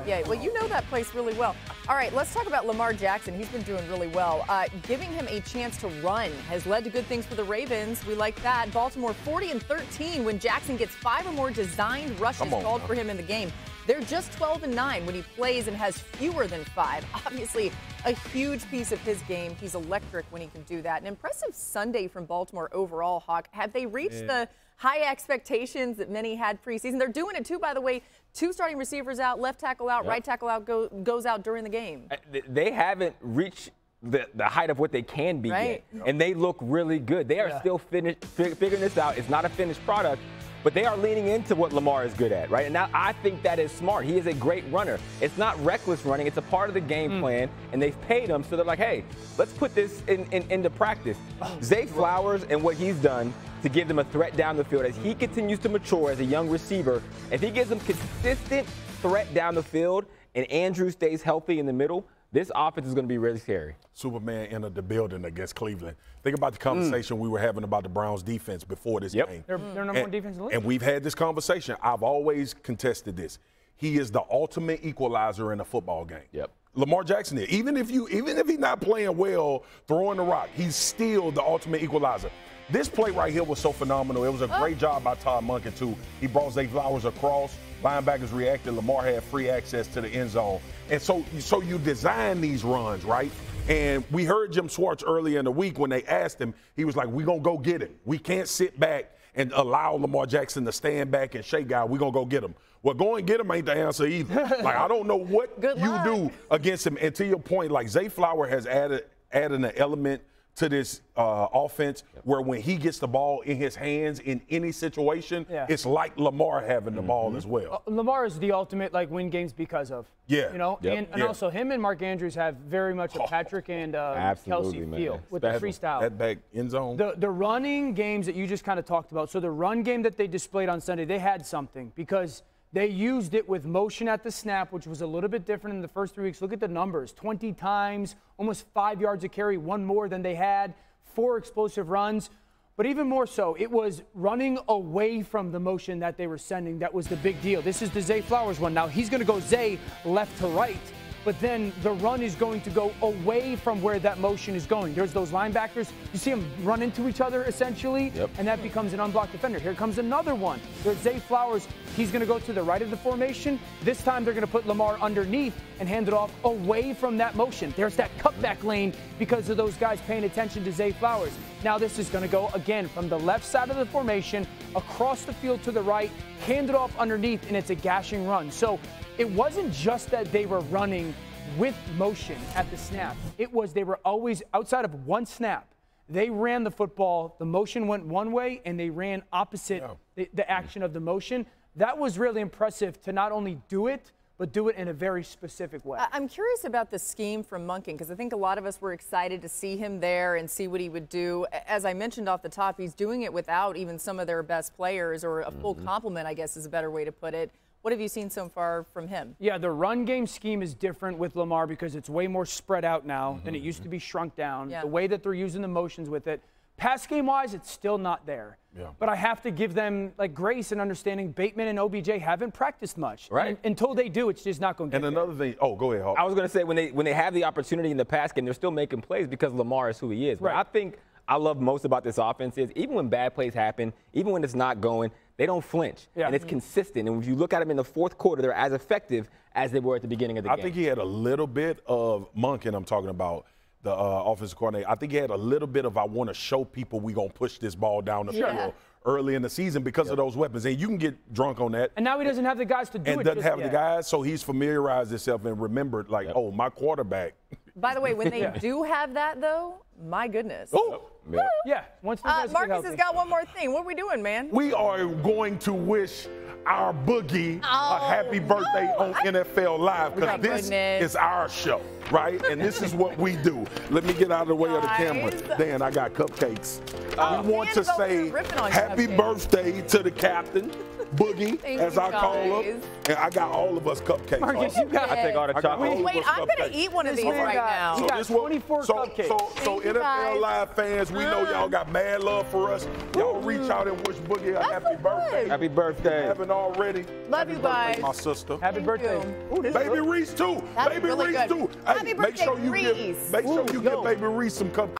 Yeah, well, you know that place really well. All right, let's talk about Lamar Jackson. He's been doing really well. Giving him a chance to run has led to good things for the Ravens. We like that. Baltimore 40-13 when Jackson gets 5 or more designed rushes called for him in the game. They're just 12-9 when he plays and has fewer than 5. Obviously, a huge piece of his game. He's electric when he can do that. An impressive Sunday from Baltimore overall, Hawk. Have they reached the high expectations that many had preseason? They're doing it, too, by the way. 2 starting receivers out, left tackle out, right tackle out, goes out during the game. They haven't reached the height of what they can be yet, and they look really good. They are still figuring this out. It's not a finished product. But they are leaning into what Lamar is good at, right? And now I think that is smart. He is a great runner. It's not reckless running. It's a part of the game plan, and they've paid him, so they're like, hey, let's put this into practice. Zay Flowers and what he's done to give them a threat down the field as he continues to mature as a young receiver, if he gives them consistent threat down the field and Andrew stays healthy in the middle, this offense is going to be really scary. Superman entered the building against Cleveland. Think about the conversation we were having about the Browns' defense before this game. They're number one defense in the league. And we've had this conversation. I've always contested this. He is the ultimate equalizer in a football game. Lamar Jackson is. Even if he's not playing well, throwing the rock, he's still the ultimate equalizer. This play right here was so phenomenal. It was a great job by Todd Monken, too. He brought Zay Flowers across. Linebackers reacted. Lamar had free access to the end zone. And so you design these runs, right? And we heard Jim Schwartz earlier in the week when they asked him, he was like, we're going to go get him. We can't sit back and allow Lamar Jackson to stand back and shake out. We're going to go get him. Well, go and get him ain't the answer either. Like, I don't know what you do against him. And to your point, like, Zay Flower has added an element to this offense where when he gets the ball in his hands in any situation, it's like Lamar having the ball as well. Lamar is the ultimate, like, win games because of. You know, and also him and Mark Andrews have very much a Patrick and Kelsey feel with the freestyle. That back end zone. The running games that you just kind of talked about, so the run game that they displayed on Sunday, they had something because they used it with motion at the snap, which was a little bit different in the first 3 weeks. Look at the numbers, 20 times, almost 5 yards a carry, 1 more than they had, 4 explosive runs. But even more so, it was running away from the motion that they were sending. That was the big deal. This is the Zay Flowers one. Now, he's going to go Zay left to right, but then the run is going to go away from where that motion is going. There's those linebackers. You see them run into each other, essentially, and that becomes an unblocked defender. Here comes another one. There's Zay Flowers. He's going to go to the right of the formation. This time they're going to put Lamar underneath and hand it off away from that motion. There's that cutback lane because of those guys paying attention to Zay Flowers. Now this is going to go, again, from the left side of the formation, across the field to the right, hand it off underneath, and it's a gashing run. So it wasn't just that they were running with motion at the snap. It was they were always, outside of one snap, they ran the football, the motion went one way, and they ran opposite the action of the motion. That was really impressive to not only do it, but do it in a very specific way. I'm curious about the scheme from Monken because I think a lot of us were excited to see him there and see what he would do. As I mentioned off the top, he's doing it without even some of their best players, or a full complement, I guess is a better way to put it. What have you seen so far from him? Yeah, the run game scheme is different with Lamar because it's way more spread out now than it used to be shrunk down. The way that they're using the motions with it. Pass game-wise, it's still not there. But I have to give them, like, grace and understanding. Bateman and OBJ haven't practiced much. And until they do, it's just not going to get And another thing, go ahead, Hawk. I was going to say, when they have the opportunity in the pass game, they're still making plays because Lamar is who he is. But I think I love most about this offense is even when bad plays happen, even when it's not going, they don't flinch. And it's consistent. And if you look at them in the fourth quarter, they're as effective as they were at the beginning of the game. I think he had a little bit of Monken, I'm talking about, the offensive coordinator. I think he had a little bit of, I want to show people we're going to push this ball down the field early in the season because of those weapons. And you can get drunk on that. And now he doesn't have the guys to do it. And doesn't have the guys, so he's familiarized himself and remembered, like, oh, my quarterback. By the way, when they do have that, though, my goodness. Once Marcus has got one more thing. What are we doing, man? We are going to wish our Boogie a happy birthday on NFL Live because this is our show, right? And this is what we do. Let me get out of the way of the camera. Dan, I got cupcakes. We want to say happy birthday to the captain, Boogie, as I call him. And I got all of us cupcakes. Marcus, you got I take all the chocolate. Wait, I'm going to eat one of these right now. You got 24 cupcakes. So NFL Live fans, we know y'all got mad love for us. Y'all reach out and wish Boogie a happy birthday. Happy birthday. Haven't already. Love you guys. My sister. Happy birthday. Ooh, Baby Reese too. That's Baby really Reese good. too. Happy birthday, make sure you Reese. give Baby Reese some cupcakes.